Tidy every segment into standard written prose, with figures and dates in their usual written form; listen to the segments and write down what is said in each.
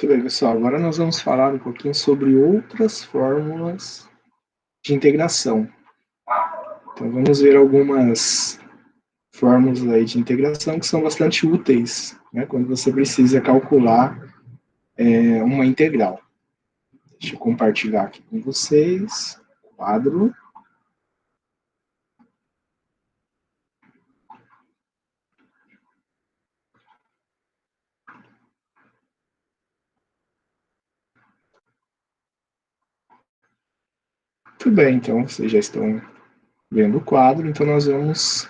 Muito bem, pessoal. Agora nós vamos falar um pouquinho sobre outras fórmulas de integração. Então, vamos ver algumas fórmulas aí de integração que são bastante úteis, né, quando você precisa calcular uma integral. Deixa eu compartilhar aqui com vocês o quadro. Muito bem, então vocês já estão vendo o quadro, então nós vamos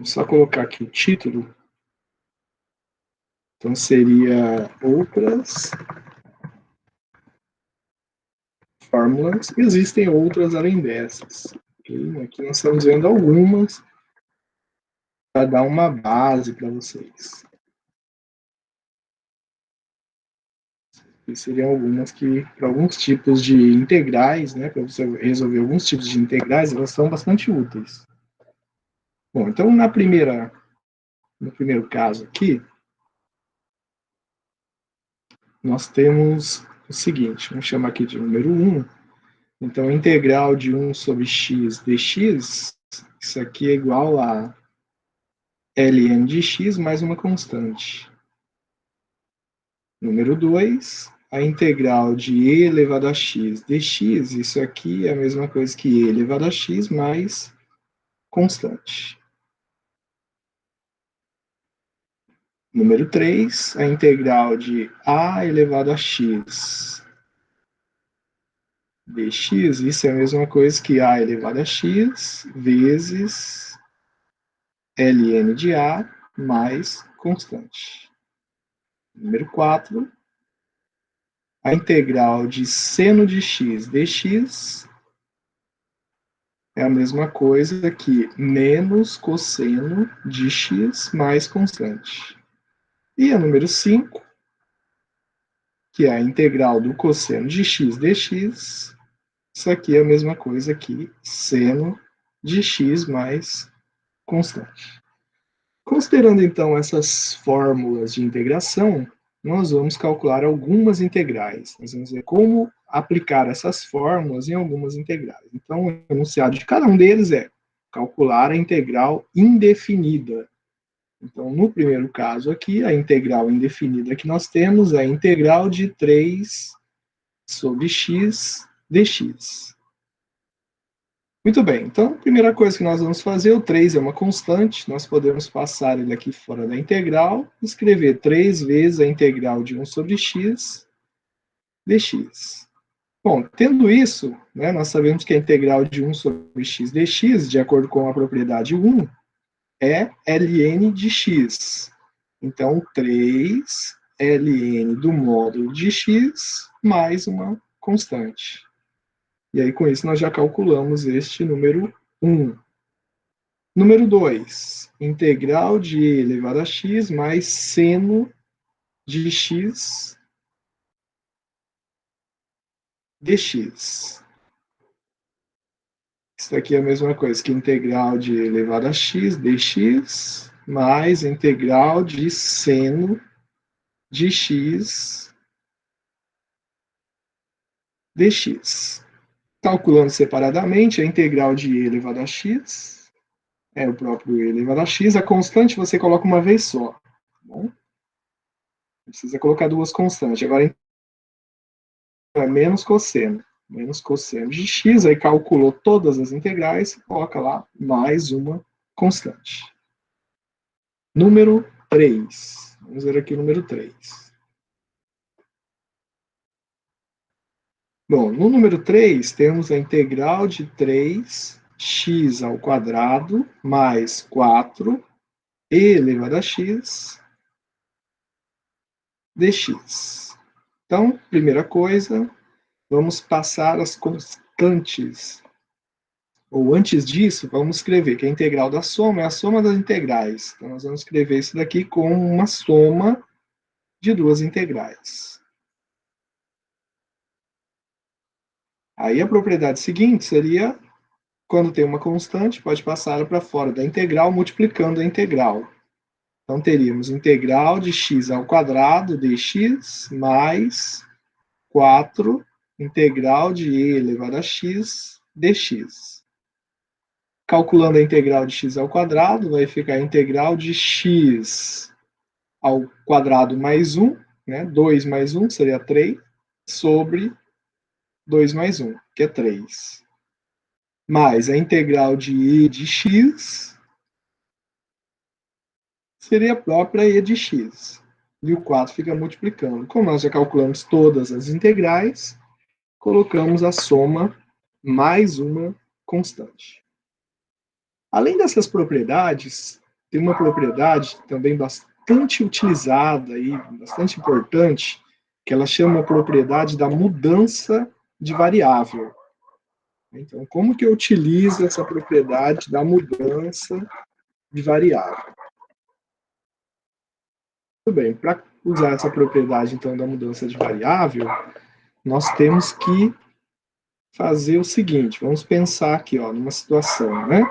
só colocar aqui o título. Então seria outras fórmulas, existem outras além dessas. Okay? Aqui nós estamos vendo algumas para dar uma base para vocês. E seriam algumas que, para alguns tipos de integrais, né, para você resolver alguns tipos de integrais, elas são bastante úteis. Bom, então no primeiro caso aqui, nós temos o seguinte, vamos chamar aqui de número 1. Então, a integral de 1 sobre x dx, isso aqui é igual a ln de x mais uma constante. Número 2, a integral de e elevado a x dx, isso aqui é a mesma coisa que e elevado a x mais constante. Número 3, a integral de a elevado a x dx, isso é a mesma coisa que a elevado a x vezes ln de a mais constante. Número 4, a integral de seno de x dx é a mesma coisa que menos cosseno de x mais constante. E a número 5, que é a integral do cosseno de x dx, isso aqui é a mesma coisa que seno de x mais constante. Considerando, então, essas fórmulas de integração, nós vamos calcular algumas integrais. Nós vamos ver como aplicar essas fórmulas em algumas integrais. Então, o enunciado de cada um deles é calcular a integral indefinida. Então, no primeiro caso aqui, a integral indefinida que nós temos é a integral de 3 sobre x dx. Muito bem, então a primeira coisa que nós vamos fazer, o 3 é uma constante, nós podemos passar ele aqui fora da integral, escrever 3 vezes a integral de 1 sobre x dx. Bom, tendo isso, né, nós sabemos que a integral de 1 sobre x dx, de acordo com a propriedade 1, é ln de x. Então, 3 ln do módulo de x mais uma constante. E aí, com isso, nós já calculamos este número 1. Número 2, integral de e elevado a x mais seno de x dx. Isso aqui é a mesma coisa que integral de e elevado a x dx mais integral de seno de x dx. Calculando separadamente, a integral de e elevado a x é o próprio e elevado a x. A constante você coloca uma vez só. Tá bom? Não precisa colocar duas constantes. Agora, é menos cosseno. Menos cosseno de x, aí calculou todas as integrais, coloca lá mais uma constante. Número 3. Vamos ver aqui o número 3. Bom, no número 3, temos a integral de 3x ao quadrado mais 4 e elevado a x dx. Então, primeira coisa, vamos passar as constantes. Ou antes disso, vamos escrever que a integral da soma é a soma das integrais. Então, nós vamos escrever isso daqui como uma soma de duas integrais. Aí a propriedade seguinte seria, quando tem uma constante, pode passar para fora da integral multiplicando a integral. Então, teríamos integral de x ao quadrado dx mais 4 integral de e elevado a x dx. Calculando a integral de x ao quadrado, vai ficar a integral de x ao quadrado mais 1, né? 2 mais 1 seria 3, sobre 2 mais 1, que é 3. Mais a integral de e de x seria a própria e de x. E o 4 fica multiplicando. Como nós já calculamos todas as integrais, colocamos a soma mais uma constante. Além dessas propriedades, tem uma propriedade também bastante utilizada e bastante importante, que ela chama a propriedade da mudança de variável. Então, como que eu utilizo essa propriedade da mudança de variável? Muito bem, para usar essa propriedade, então, da mudança de variável, nós temos que fazer o seguinte, vamos pensar aqui, ó, numa situação, né?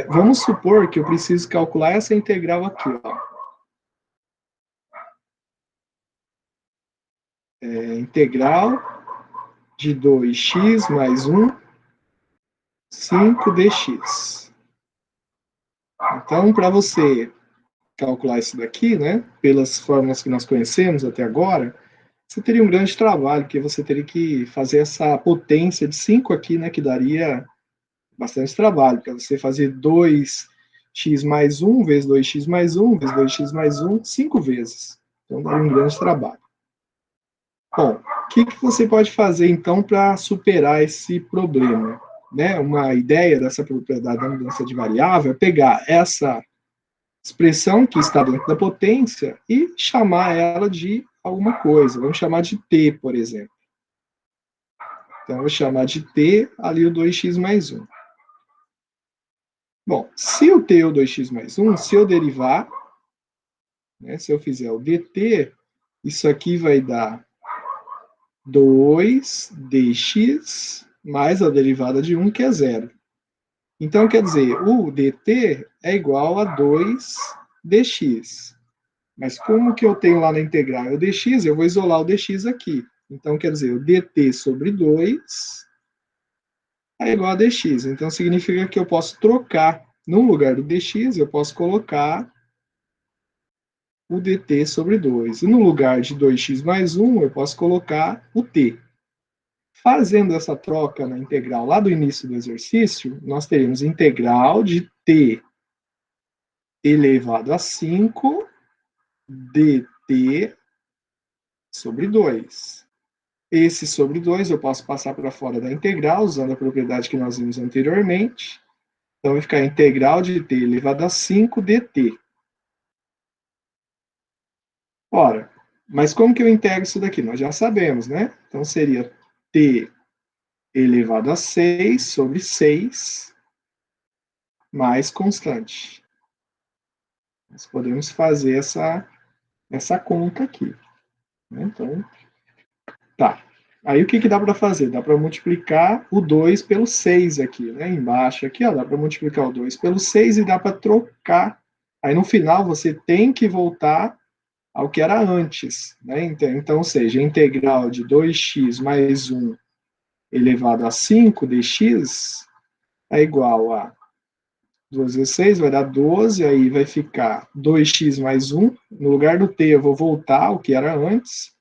Vamos supor que eu preciso calcular essa integral aqui, ó. Integral de 2x mais 1, 5dx. Então, para você calcular isso daqui, né, pelas fórmulas que nós conhecemos até agora, você teria um grande trabalho, porque você teria que fazer essa potência de 5 aqui, né, que daria bastante trabalho, para você fazer 2x mais 1 vezes 2x mais 1 vezes 2x mais 1, 5 vezes. Então, daria um grande trabalho. Bom, o que você pode fazer, então, para superar esse problema? Né? Uma ideia dessa propriedade da mudança de variável é pegar essa expressão que está dentro da potência e chamar ela de alguma coisa. Vamos chamar de t, por exemplo. Então, eu vou chamar de t ali o 2x mais 1. Bom, se o t é o 2x mais 1, se eu derivar, né, se eu fizer o dt, isso aqui vai dar 2dx mais a derivada de 1, que é 0. Então, quer dizer, o dt é igual a 2dx. Mas como que eu tenho lá na integral o dx, eu vou isolar o dx aqui. Então, quer dizer, o dt sobre 2 é igual a dx. Então, significa que eu posso trocar, no lugar do dx, eu posso colocar o dt sobre 2. E no lugar de 2x mais 1, eu posso colocar o t. Fazendo essa troca na integral lá do início do exercício, nós teremos integral de t elevado a 5 dt sobre 2. Esse sobre 2 eu posso passar para fora da integral, usando a propriedade que nós vimos anteriormente. Então, vai ficar integral de t elevado a 5 dt. Ora, mas como que eu integro isso daqui? Nós já sabemos, né? Então, seria t elevado a 6 sobre 6 mais constante. Nós podemos fazer essa conta aqui. Né? Então, tá. Aí o que dá para fazer? Dá para multiplicar o 2 pelo 6 aqui, né? Embaixo aqui, ó, dá para multiplicar o 2 pelo 6 e dá para trocar. Aí no final você tem que voltar ao que era antes, né? Então, ou seja, a integral de 2x mais 1 elevado a 5 dx é igual a 2 vezes 6 vai dar 12, aí vai ficar 2x mais 1. No lugar do t eu vou voltar ao que era antes,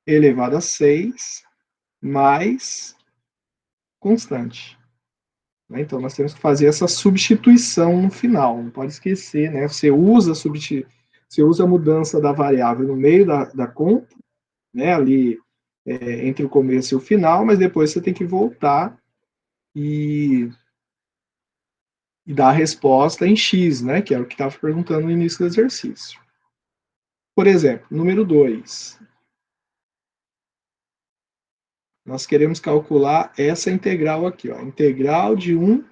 elevado a 6, mais constante. Então, nós temos que fazer essa substituição no final, não pode esquecer, né? Você usa a mudança da variável no meio da conta, né? Ali entre o começo e o final, mas depois você tem que voltar e dar a resposta em x, né? Que era o que estava perguntando no início do exercício. Por exemplo, número 2. Nós queremos calcular essa integral aqui, ó. Integral de 1,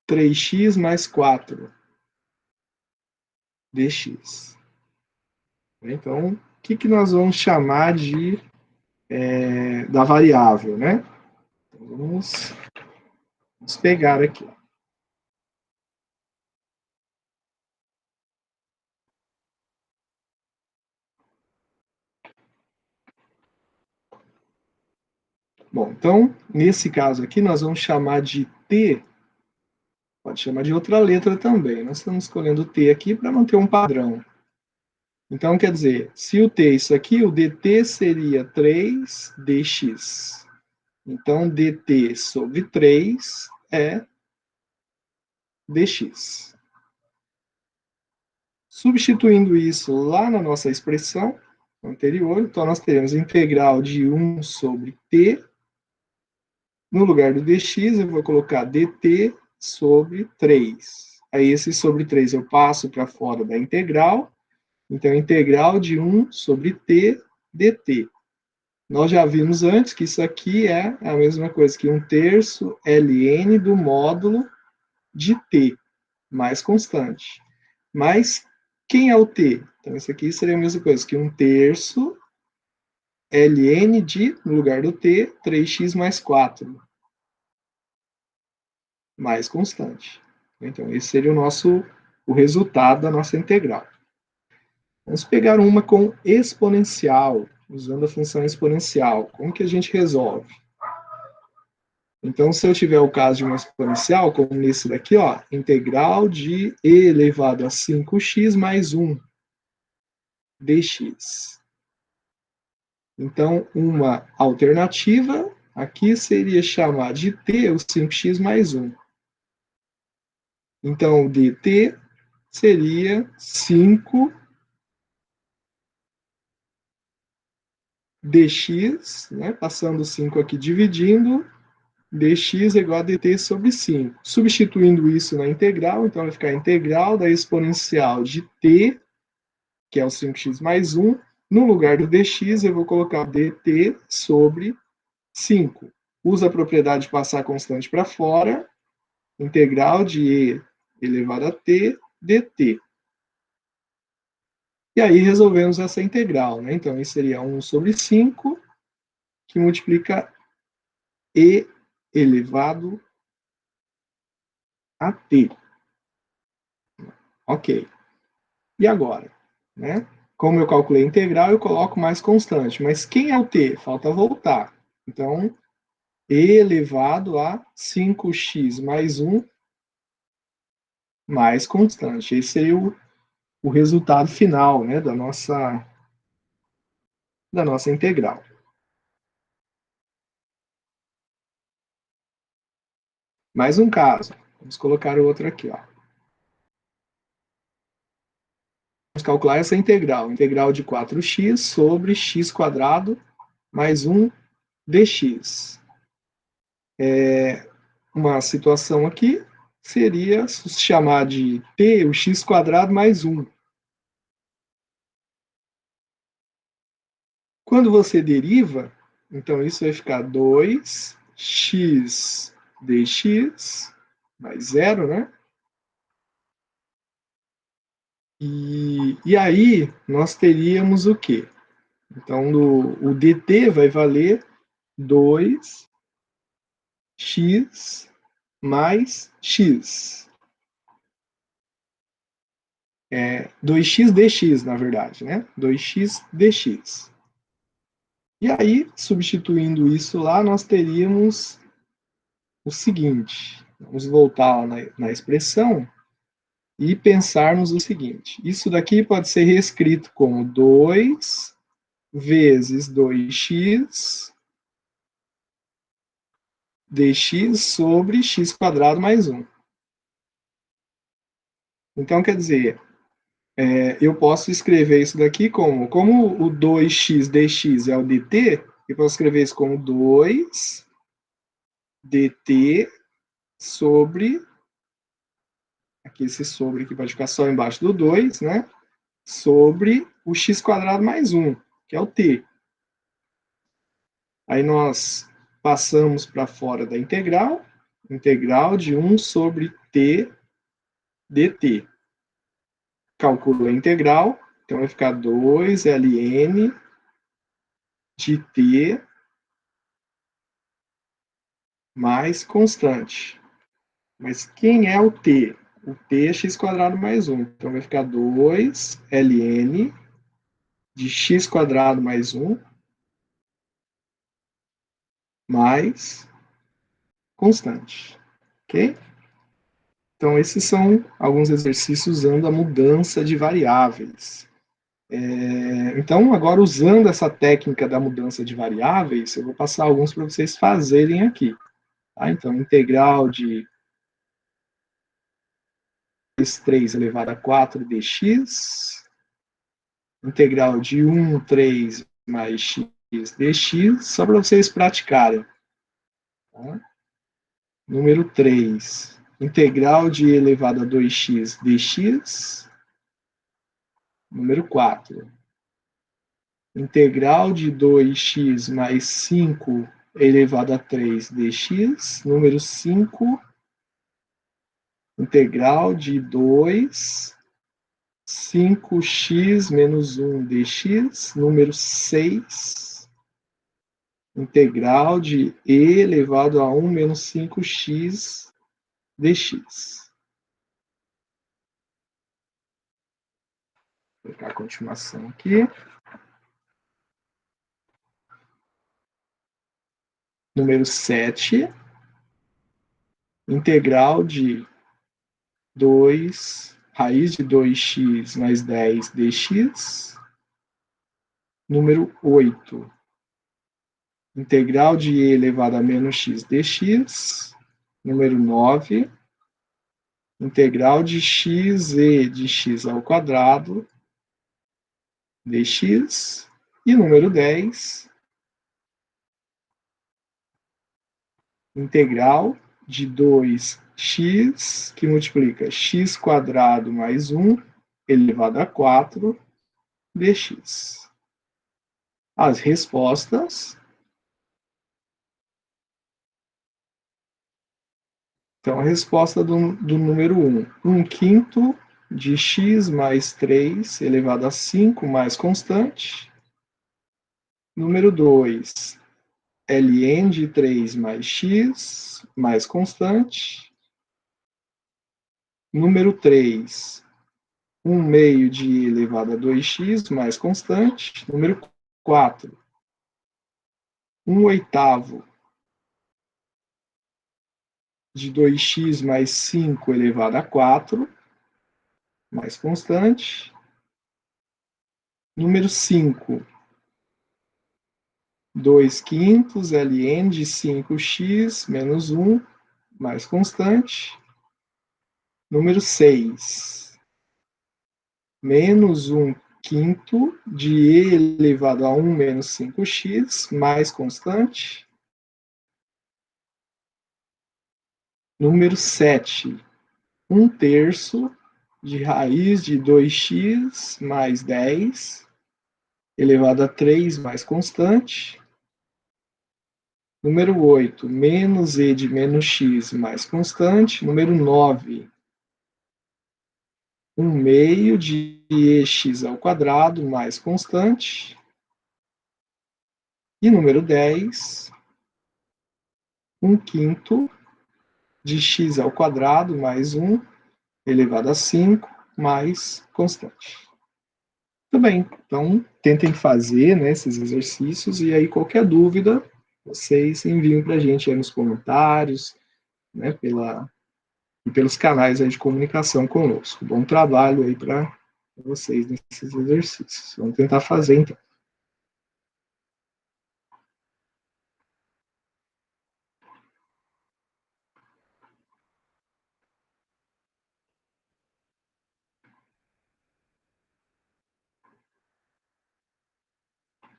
3x mais 4 dx. Então, o que nós vamos chamar da variável, né? Então, vamos pegar aqui. Bom, então, nesse caso aqui, nós vamos chamar de t, pode chamar de outra letra também. Nós estamos escolhendo t aqui para manter um padrão. Então, quer dizer, se o t é isso aqui, o dt seria 3dx. Então, dt sobre 3 é dx. Substituindo isso lá na nossa expressão anterior, então nós teremos integral de 1 sobre t. No lugar do dx, eu vou colocar dt sobre 3. Aí esse sobre 3 eu passo para fora da integral. Então, integral de 1 sobre t dt. Nós já vimos antes que isso aqui é a mesma coisa que 1/3 ln do módulo de t, mais constante. Mas quem é o t? Então, isso aqui seria a mesma coisa que 1/3 ln de, no lugar do t, 3x mais 4, mais constante. Então, esse seria o resultado da nossa integral. Vamos pegar uma com exponencial, usando a função exponencial. Como que a gente resolve? Então, se eu tiver o caso de uma exponencial, como nesse daqui, ó, integral de e elevado a 5x mais 1 dx. Então, uma alternativa aqui seria chamar de t o 5x mais 1. Então, o dt seria 5 dx, né, passando 5 aqui dividindo, dx é igual a dt sobre 5. Substituindo isso na integral, então vai ficar a integral da exponencial de t, que é o 5x mais 1. No lugar do dx, eu vou colocar dt sobre 5. Usa a propriedade de passar a constante para fora, integral de e elevado a t dt. E aí resolvemos essa integral, né? Então, isso seria 1 sobre 5, que multiplica e elevado a t. Ok. E agora? Né? Como eu calculei a integral, eu coloco mais constante. Mas quem é o t? Falta voltar. Então, e elevado a 5x mais 1 mais constante. Esse seria o resultado final, né, da nossa integral. Mais um caso. Vamos colocar o outro aqui. Ó. Vamos calcular essa integral. Integral de 4x sobre x quadrado mais 1 dx. Uma situação aqui seria chamar de t o x quadrado mais 1. Quando você deriva, então isso vai ficar 2x dx mais 0, né? E aí nós teríamos o quê? Então, o dt vai valer 2x mais x. 2x dx, na verdade, né? 2x dx. E aí, substituindo isso lá, nós teríamos o seguinte. Vamos voltar na expressão e pensarmos o seguinte. Isso daqui pode ser reescrito como 2 vezes 2x dx sobre x quadrado mais 1. Então, quer dizer, eu posso escrever isso daqui como o 2x dx é o dt, eu posso escrever isso como 2 dt sobre, aqui esse sobre aqui pode ficar só embaixo do 2, né? Sobre o x quadrado mais 1, que é o t. Aí nós passamos para fora da integral, integral de 1 sobre t dt. Calculo a integral, então vai ficar 2 ln de t mais constante. Mas quem é o t? O t é x quadrado mais 1. Então vai ficar 2 ln de x quadrado mais 1 mais constante. Ok? Então, esses são alguns exercícios usando a mudança de variáveis. Então, agora, usando essa técnica da mudança de variáveis, eu vou passar alguns para vocês fazerem aqui. Tá? Então, integral de 3 elevado a 4 dx, integral de 3 mais x dx, só para vocês praticarem. Tá? Número 3, integral de e elevado a 2x dx. Número 4, integral de 2x mais 5 elevado a 3 dx. Número 5, integral de 2, 5x menos 1 dx. Número 6, integral de e elevado a 1 menos 5x dx. Vou colocar a continuação aqui. Número 7, integral de 2, raiz de 2x mais 10 dx. Número 8, integral de e elevado a menos x dx. Número 9, integral de x e de x ao quadrado dx. E número 10, integral de 2x, que multiplica x quadrado mais 1 elevado a 4 dx. As respostas. Então, a resposta do número 1, 1/5 de x mais 3 elevado a 5 mais constante. Número 2, ln de 3 mais x mais constante. Número 3, 1/2 de e elevado a 2x mais constante. Número 4, 1/8 de 2x mais 5 elevado a 4, mais constante. Número 5, 2/5 ln de 5x menos 1, mais constante. Número 6, menos 1/5 de e elevado a 1 menos 5x, mais constante. Número 7, 1/3 de raiz de 2x mais 10, elevado a 3 mais constante. Número 8, menos e de menos x mais constante. Número 9, 1/2 de ex ao quadrado mais constante. E número 10, 1/5 de x ao quadrado mais 1 elevado a 5 mais constante. Tudo bem, então tentem fazer, né, esses exercícios e aí qualquer dúvida vocês enviam para a gente aí nos comentários, né, e pelos canais aí de comunicação conosco. Bom trabalho aí para vocês nesses exercícios. Vamos tentar fazer então.